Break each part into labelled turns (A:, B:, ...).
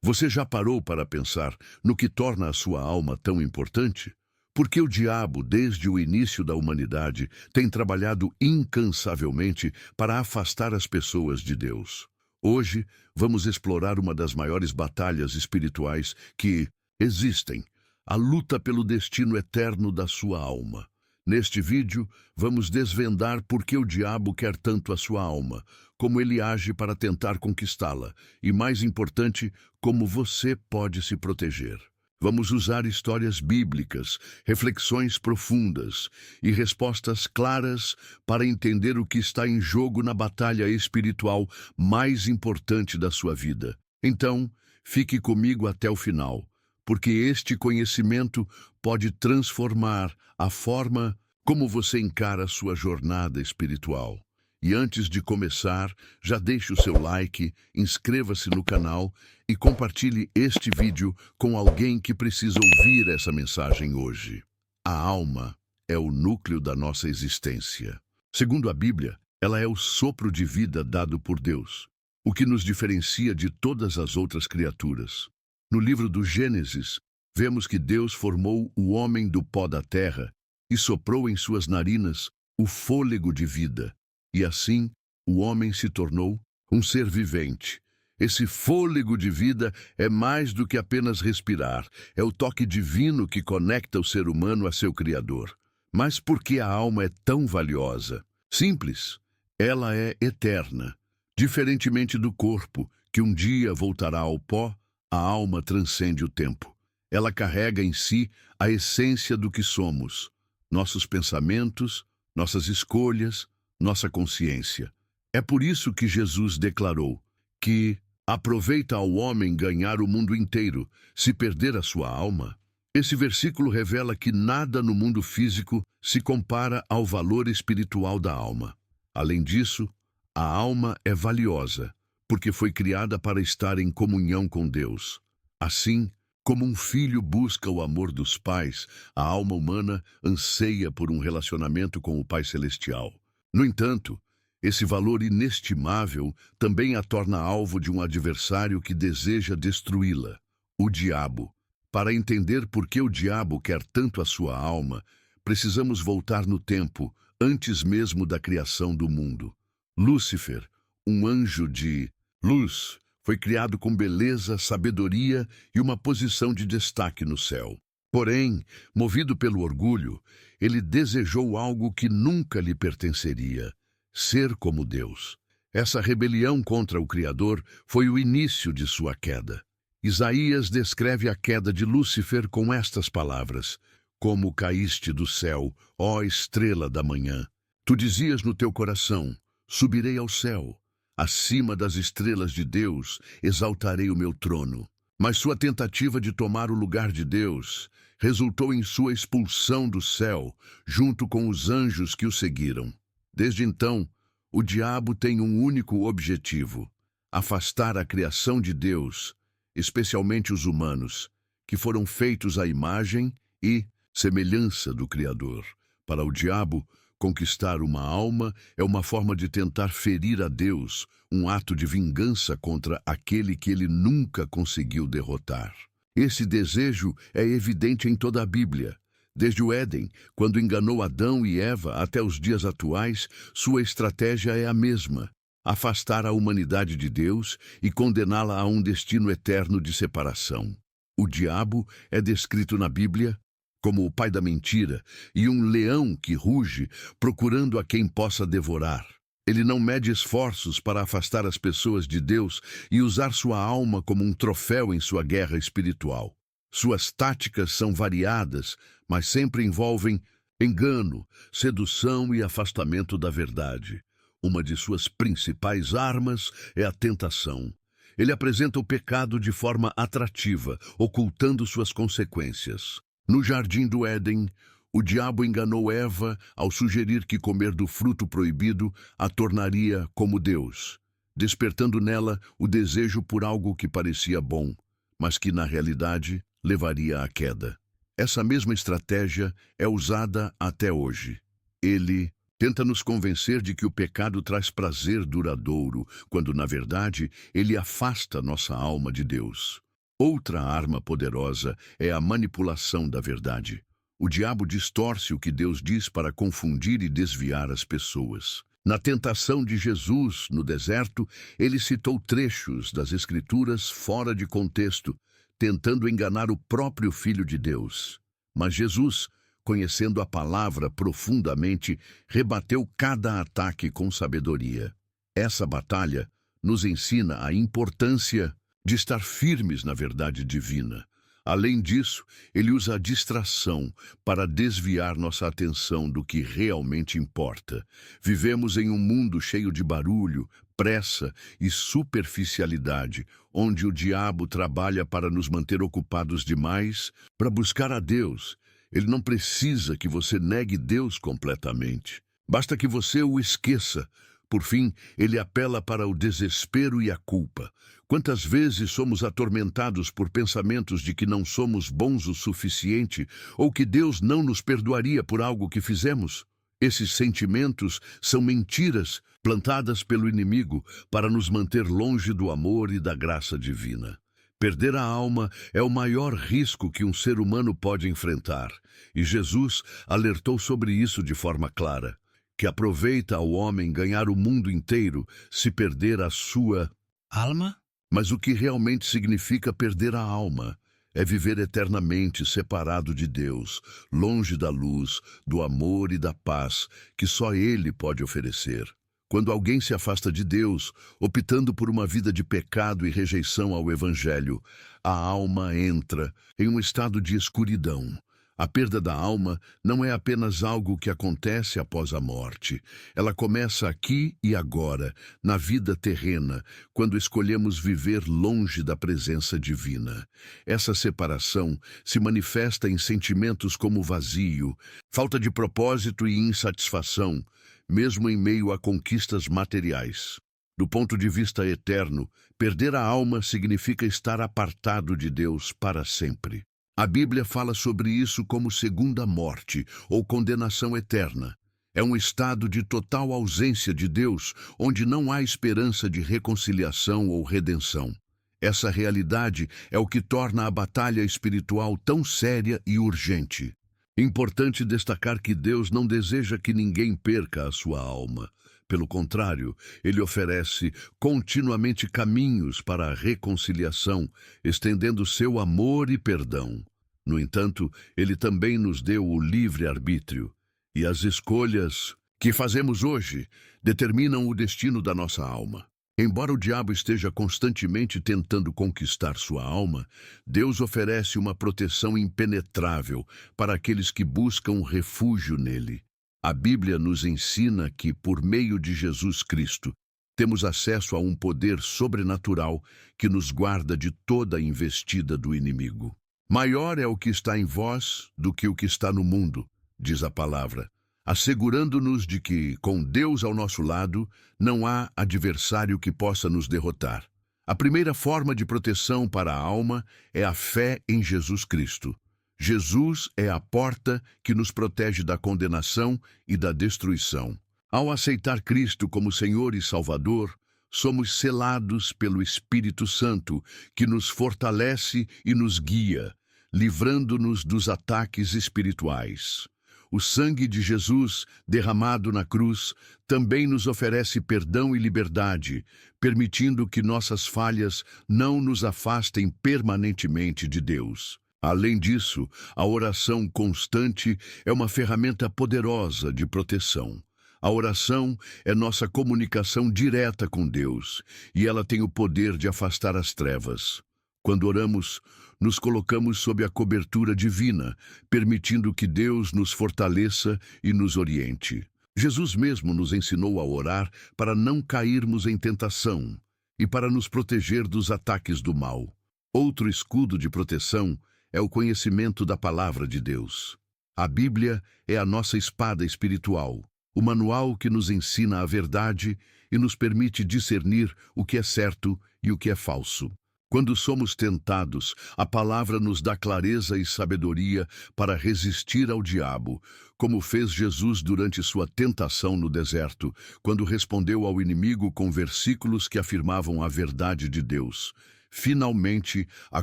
A: Você já parou para pensar no que torna a sua alma tão importante? Porque o diabo, desde o início da humanidade, tem trabalhado incansavelmente para afastar as pessoas de Deus. Hoje, vamos explorar uma das maiores batalhas espirituais que existem, a luta pelo destino eterno da sua alma. Neste vídeo, vamos desvendar por que o diabo quer tanto a sua alma, como ele age para tentar conquistá-la e, mais importante, como você pode se proteger. Vamos usar histórias bíblicas, reflexões profundas e respostas claras para entender o que está em jogo na batalha espiritual mais importante da sua vida. Então, fique comigo até o final, porque este conhecimento pode transformar a forma como você encara a sua jornada espiritual. E antes de começar, já deixe o seu like, inscreva-se no canal e compartilhe este vídeo com alguém que precisa ouvir essa mensagem hoje. A alma é o núcleo da nossa existência. Segundo a Bíblia, ela é o sopro de vida dado por Deus, o que nos diferencia de todas as outras criaturas. No livro do Gênesis, vemos que Deus formou o homem do pó da terra e soprou em suas narinas o fôlego de vida. E assim, o homem se tornou um ser vivente. Esse fôlego de vida é mais do que apenas respirar. É o toque divino que conecta o ser humano a seu Criador. Mas por que a alma é tão valiosa? Simples. Ela é eterna. Diferentemente do corpo, que um dia voltará ao pó, a alma transcende o tempo. Ela carrega em si a essência do que somos. Nossos pensamentos, nossas escolhas, nossa consciência. É por isso que Jesus declarou que aproveita ao homem ganhar o mundo inteiro, se perder a sua alma. Esse versículo revela que nada no mundo físico se compara ao valor espiritual da alma. Além disso, a alma é valiosa, porque foi criada para estar em comunhão com Deus. Assim, como um filho busca o amor dos pais, a alma humana anseia por um relacionamento com o Pai Celestial. No entanto, esse valor inestimável também a torna alvo de um adversário que deseja destruí-la, o diabo. Para entender por que o diabo quer tanto a sua alma, precisamos voltar no tempo, antes mesmo da criação do mundo. Lúcifer, um anjo de luz, foi criado com beleza, sabedoria e uma posição de destaque no céu. Porém, movido pelo orgulho, ele desejou algo que nunca lhe pertenceria: ser como Deus. Essa rebelião contra o Criador foi o início de sua queda. Isaías descreve a queda de Lúcifer com estas palavras: Como caíste do céu, ó estrela da manhã. Tu dizias no teu coração: subirei ao céu. Acima das estrelas de Deus, exaltarei o meu trono. Mas sua tentativa de tomar o lugar de Deus resultou em sua expulsão do céu, junto com os anjos que o seguiram. Desde então, o diabo tem um único objetivo: afastar a criação de Deus, especialmente os humanos, que foram feitos à imagem e semelhança do Criador. Para o diabo, conquistar uma alma é uma forma de tentar ferir a Deus, um ato de vingança contra aquele que ele nunca conseguiu derrotar. Esse desejo é evidente em toda a Bíblia. Desde o Éden, quando enganou Adão e Eva, até os dias atuais, sua estratégia é a mesma: afastar a humanidade de Deus e condená-la a um destino eterno de separação. O diabo é descrito na Bíblia como o pai da mentira e um leão que ruge, procurando a quem possa devorar. Ele não mede esforços para afastar as pessoas de Deus e usar sua alma como um troféu em sua guerra espiritual. Suas táticas são variadas, mas sempre envolvem engano, sedução e afastamento da verdade. Uma de suas principais armas é a tentação. Ele apresenta o pecado de forma atrativa, ocultando suas consequências. No jardim do Éden, o diabo enganou Eva ao sugerir que comer do fruto proibido a tornaria como Deus, despertando nela o desejo por algo que parecia bom, mas que na realidade levaria à queda. Essa mesma estratégia é usada até hoje. Ele tenta nos convencer de que o pecado traz prazer duradouro, quando na verdade ele afasta nossa alma de Deus. Outra arma poderosa é a manipulação da verdade. O diabo distorce o que Deus diz para confundir e desviar as pessoas. Na tentação de Jesus no deserto, ele citou trechos das Escrituras fora de contexto, tentando enganar o próprio Filho de Deus. Mas Jesus, conhecendo a palavra profundamente, rebateu cada ataque com sabedoria. Essa batalha nos ensina a importância de estar firmes na verdade divina. Além disso, ele usa a distração para desviar nossa atenção do que realmente importa. Vivemos em um mundo cheio de barulho, pressa e superficialidade, onde o diabo trabalha para nos manter ocupados demais para buscar a Deus. Ele não precisa que você negue Deus completamente. Basta que você o esqueça. Por fim, ele apela para o desespero e a culpa. Quantas vezes somos atormentados por pensamentos de que não somos bons o suficiente ou que Deus não nos perdoaria por algo que fizemos? Esses sentimentos são mentiras plantadas pelo inimigo para nos manter longe do amor e da graça divina. Perder a alma é o maior risco que um ser humano pode enfrentar, e Jesus alertou sobre isso de forma clara. Que aproveita ao homem ganhar o mundo inteiro se perder a sua
B: alma?
A: Mas o que realmente significa perder a alma é viver eternamente separado de Deus, longe da luz, do amor e da paz que só Ele pode oferecer. Quando alguém se afasta de Deus, optando por uma vida de pecado e rejeição ao Evangelho, a alma entra em um estado de escuridão. A perda da alma não é apenas algo que acontece após a morte. Ela começa aqui e agora, na vida terrena, quando escolhemos viver longe da presença divina. Essa separação se manifesta em sentimentos como vazio, falta de propósito e insatisfação, mesmo em meio a conquistas materiais. Do ponto de vista eterno, perder a alma significa estar apartado de Deus para sempre. A Bíblia fala sobre isso como segunda morte ou condenação eterna. É um estado de total ausência de Deus, onde não há esperança de reconciliação ou redenção. Essa realidade é o que torna a batalha espiritual tão séria e urgente. Importante destacar que Deus não deseja que ninguém perca a sua alma. Pelo contrário, Ele oferece continuamente caminhos para a reconciliação, estendendo seu amor e perdão. No entanto, Ele também nos deu o livre-arbítrio, e as escolhas que fazemos hoje determinam o destino da nossa alma. Embora o diabo esteja constantemente tentando conquistar sua alma, Deus oferece uma proteção impenetrável para aqueles que buscam refúgio nele. A Bíblia nos ensina que, por meio de Jesus Cristo, temos acesso a um poder sobrenatural que nos guarda de toda a investida do inimigo. Maior é o que está em vós do que o que está no mundo, diz a palavra, assegurando-nos de que, com Deus ao nosso lado, não há adversário que possa nos derrotar. A primeira forma de proteção para a alma é a fé em Jesus Cristo. Jesus é a porta que nos protege da condenação e da destruição. Ao aceitar Cristo como Senhor e Salvador, somos selados pelo Espírito Santo, que nos fortalece e nos guia, livrando-nos dos ataques espirituais. O sangue de Jesus, derramado na cruz, também nos oferece perdão e liberdade, permitindo que nossas falhas não nos afastem permanentemente de Deus. Além disso, a oração constante é uma ferramenta poderosa de proteção. A oração é nossa comunicação direta com Deus, e ela tem o poder de afastar as trevas. Quando oramos, nos colocamos sob a cobertura divina, permitindo que Deus nos fortaleça e nos oriente. Jesus mesmo nos ensinou a orar para não cairmos em tentação e para nos proteger dos ataques do mal. Outro escudo de proteção é o conhecimento da palavra de Deus. A Bíblia é a nossa espada espiritual, o manual que nos ensina a verdade e nos permite discernir o que é certo e o que é falso. Quando somos tentados, a palavra nos dá clareza e sabedoria para resistir ao diabo, como fez Jesus durante sua tentação no deserto, quando respondeu ao inimigo com versículos que afirmavam a verdade de Deus. Finalmente, a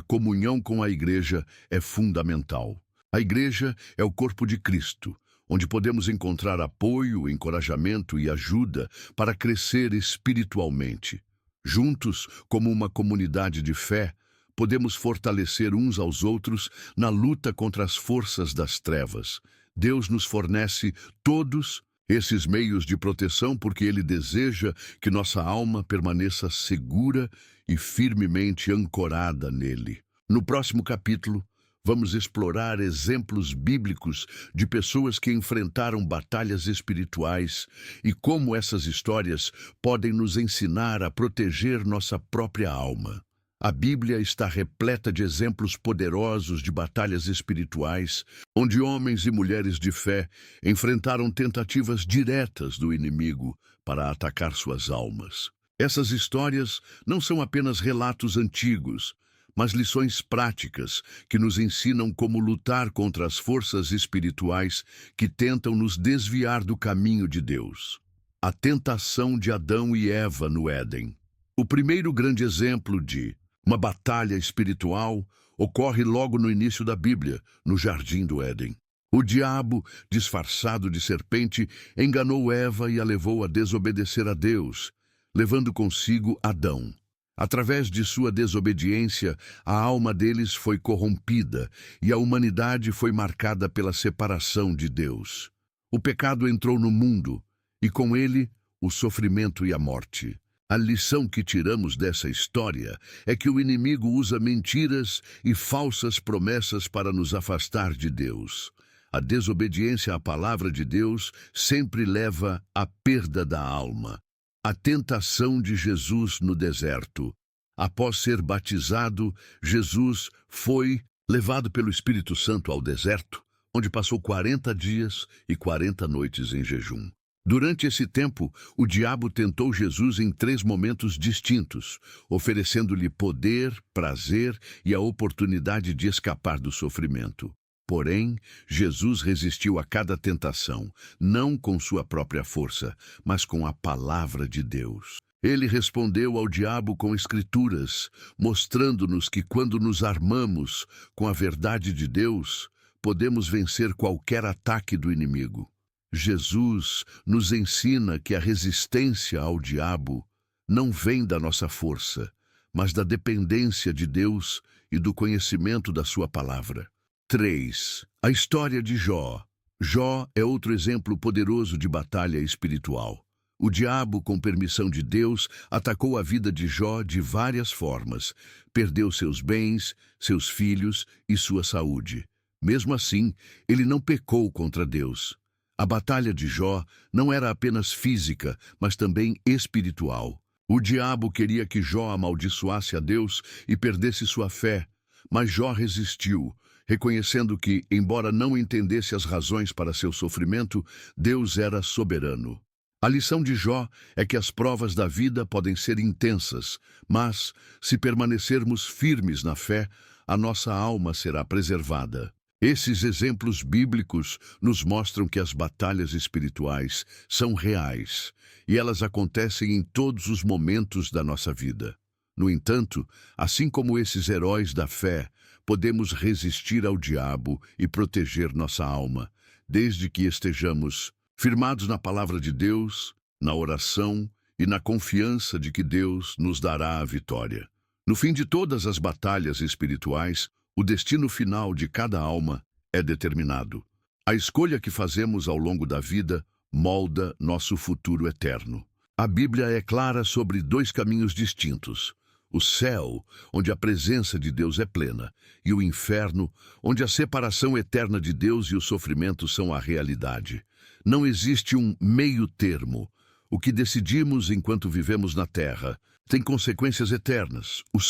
A: comunhão com a igreja é fundamental. A igreja é o corpo de Cristo, onde podemos encontrar apoio, encorajamento e ajuda para crescer espiritualmente. Juntos, como uma comunidade de fé, podemos fortalecer uns aos outros na luta contra as forças das trevas. Deus nos fornece todos esses meios de proteção porque Ele deseja que nossa alma permaneça segura e firmemente ancorada nele. No próximo capítulo, vamos explorar exemplos bíblicos de pessoas que enfrentaram batalhas espirituais e como essas histórias podem nos ensinar a proteger nossa própria alma. A Bíblia está repleta de exemplos poderosos de batalhas espirituais, onde homens e mulheres de fé enfrentaram tentativas diretas do inimigo para atacar suas almas. Essas histórias não são apenas relatos antigos, mas lições práticas que nos ensinam como lutar contra as forças espirituais que tentam nos desviar do caminho de Deus. A tentação de Adão e Eva no Éden. O primeiro grande exemplo de uma batalha espiritual ocorre logo no início da Bíblia, no Jardim do Éden. O diabo, disfarçado de serpente, enganou Eva e a levou a desobedecer a Deus, levando consigo Adão. Através de sua desobediência, a alma deles foi corrompida e a humanidade foi marcada pela separação de Deus. O pecado entrou no mundo e, com ele, o sofrimento e a morte. A lição que tiramos dessa história é que o inimigo usa mentiras e falsas promessas para nos afastar de Deus. A desobediência à palavra de Deus sempre leva à perda da alma. A tentação de Jesus no deserto. Após ser batizado, Jesus foi levado pelo Espírito Santo ao deserto, onde passou 40 dias e 40 noites em jejum. Durante esse tempo, o diabo tentou Jesus em 3 momentos distintos, oferecendo-lhe poder, prazer e a oportunidade de escapar do sofrimento. Porém, Jesus resistiu a cada tentação, não com sua própria força, mas com a palavra de Deus. Ele respondeu ao diabo com escrituras, mostrando-nos que quando nos armamos com a verdade de Deus, podemos vencer qualquer ataque do inimigo. Jesus nos ensina que a resistência ao diabo não vem da nossa força, mas da dependência de Deus e do conhecimento da sua palavra. 3. A história de Jó. Jó é outro exemplo poderoso de batalha espiritual. O diabo, com permissão de Deus, atacou a vida de Jó de várias formas. Perdeu seus bens, seus filhos e sua saúde. Mesmo assim, ele não pecou contra Deus. A batalha de Jó não era apenas física, mas também espiritual. O diabo queria que Jó amaldiçoasse a Deus e perdesse sua fé, mas Jó resistiu, reconhecendo que, embora não entendesse as razões para seu sofrimento, Deus era soberano. A lição de Jó é que as provas da vida podem ser intensas, mas, se permanecermos firmes na fé, a nossa alma será preservada. Esses exemplos bíblicos nos mostram que as batalhas espirituais são reais e elas acontecem em todos os momentos da nossa vida. No entanto, assim como esses heróis da fé, podemos resistir ao diabo e proteger nossa alma, desde que estejamos firmados na palavra de Deus, na oração e na confiança de que Deus nos dará a vitória. No fim de todas as batalhas espirituais, o destino final de cada alma é determinado. A escolha que fazemos ao longo da vida molda nosso futuro eterno. A Bíblia é clara sobre 2 caminhos distintos: o céu, onde a presença de Deus é plena, e o inferno, onde a separação eterna de Deus e o sofrimento são a realidade. Não existe um meio termo. O que decidimos enquanto vivemos na terra tem consequências eternas. O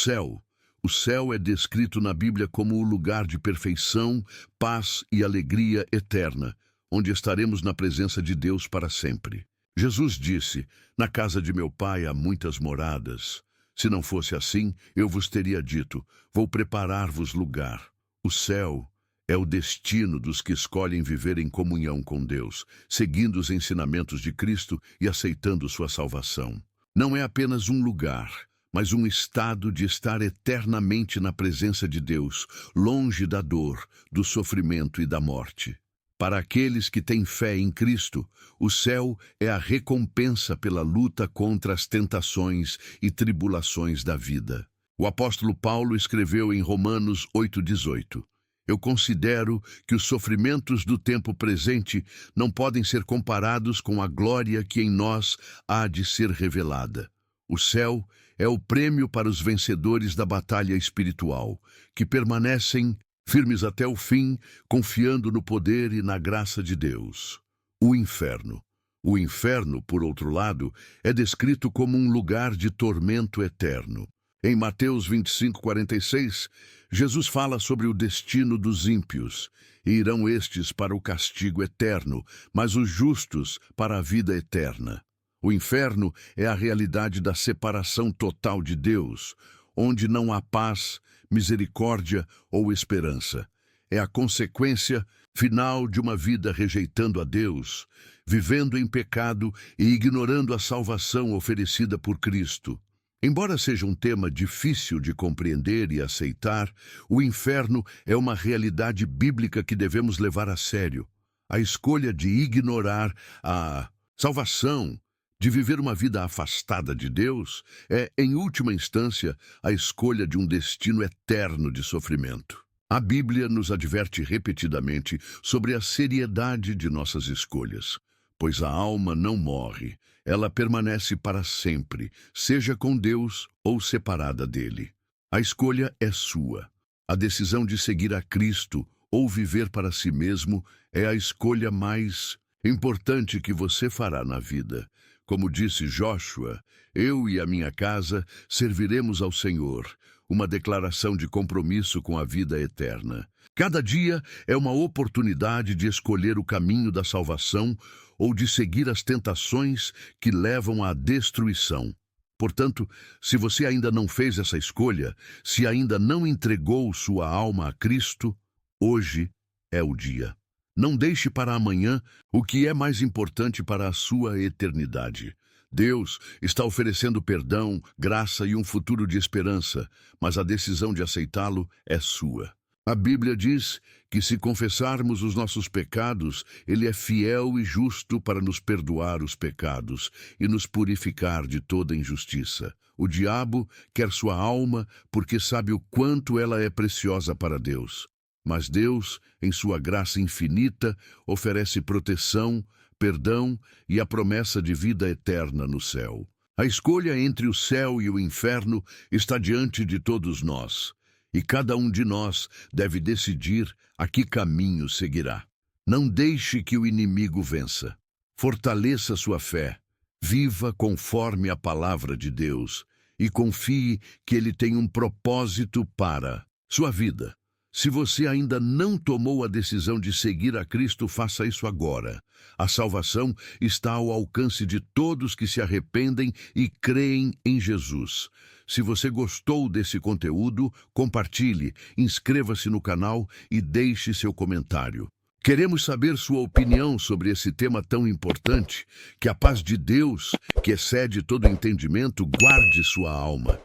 A: céu é descrito na Bíblia como o lugar de perfeição, paz e alegria eterna, onde estaremos na presença de Deus para sempre. Jesus disse: "Na casa de meu pai há muitas moradas. Se não fosse assim, eu vos teria dito: vou preparar-vos lugar." O céu é o destino dos que escolhem viver em comunhão com Deus, seguindo os ensinamentos de Cristo e aceitando sua salvação. Não é apenas um lugar, mas um estado de estar eternamente na presença de Deus, longe da dor, do sofrimento e da morte. Para aqueles que têm fé em Cristo, o céu é a recompensa pela luta contra as tentações e tribulações da vida. O apóstolo Paulo escreveu em Romanos 8,18: Eu considero que os sofrimentos do tempo presente não podem ser comparados com a glória que em nós há de ser revelada. O céu é o prêmio para os vencedores da batalha espiritual, que permanecem firmes até o fim, confiando no poder e na graça de Deus. O inferno. O inferno, por outro lado, é descrito como um lugar de tormento eterno. Em Mateus 25:46, Jesus fala sobre o destino dos ímpios. E irão estes para o castigo eterno, mas os justos para a vida eterna. O inferno é a realidade da separação total de Deus, onde não há paz, misericórdia ou esperança. É a consequência final de uma vida rejeitando a Deus, vivendo em pecado e ignorando a salvação oferecida por Cristo. Embora seja um tema difícil de compreender e aceitar, o inferno é uma realidade bíblica que devemos levar a sério. A escolha de ignorar a salvação, de viver uma vida afastada de Deus, é, em última instância, a escolha de um destino eterno de sofrimento. A Bíblia nos adverte repetidamente sobre a seriedade de nossas escolhas, pois a alma não morre, ela permanece para sempre, seja com Deus ou separada dele. A escolha é sua. A decisão de seguir a Cristo ou viver para si mesmo é a escolha mais importante que você fará na vida. Como disse Joshua, eu e a minha casa serviremos ao Senhor, uma declaração de compromisso com a vida eterna. Cada dia é uma oportunidade de escolher o caminho da salvação ou de seguir as tentações que levam à destruição. Portanto, se você ainda não fez essa escolha, se ainda não entregou sua alma a Cristo, hoje é o dia. Não deixe para amanhã o que é mais importante para a sua eternidade. Deus está oferecendo perdão, graça e um futuro de esperança, mas a decisão de aceitá-lo é sua. A Bíblia diz que se confessarmos os nossos pecados, Ele é fiel e justo para nos perdoar os pecados e nos purificar de toda injustiça. O diabo quer sua alma porque sabe o quanto ela é preciosa para Deus. Mas Deus, em sua graça infinita, oferece proteção, perdão e a promessa de vida eterna no céu. A escolha entre o céu e o inferno está diante de todos nós, e cada um de nós deve decidir a que caminho seguirá. Não deixe que o inimigo vença. Fortaleça sua fé. Viva conforme a palavra de Deus e confie que Ele tem um propósito para sua vida. Se você ainda não tomou a decisão de seguir a Cristo, faça isso agora. A salvação está ao alcance de todos que se arrependem e creem em Jesus. Se você gostou desse conteúdo, compartilhe, inscreva-se no canal e deixe seu comentário. Queremos saber sua opinião sobre esse tema tão importante. Que a paz de Deus, que excede todo entendimento, guarde sua alma.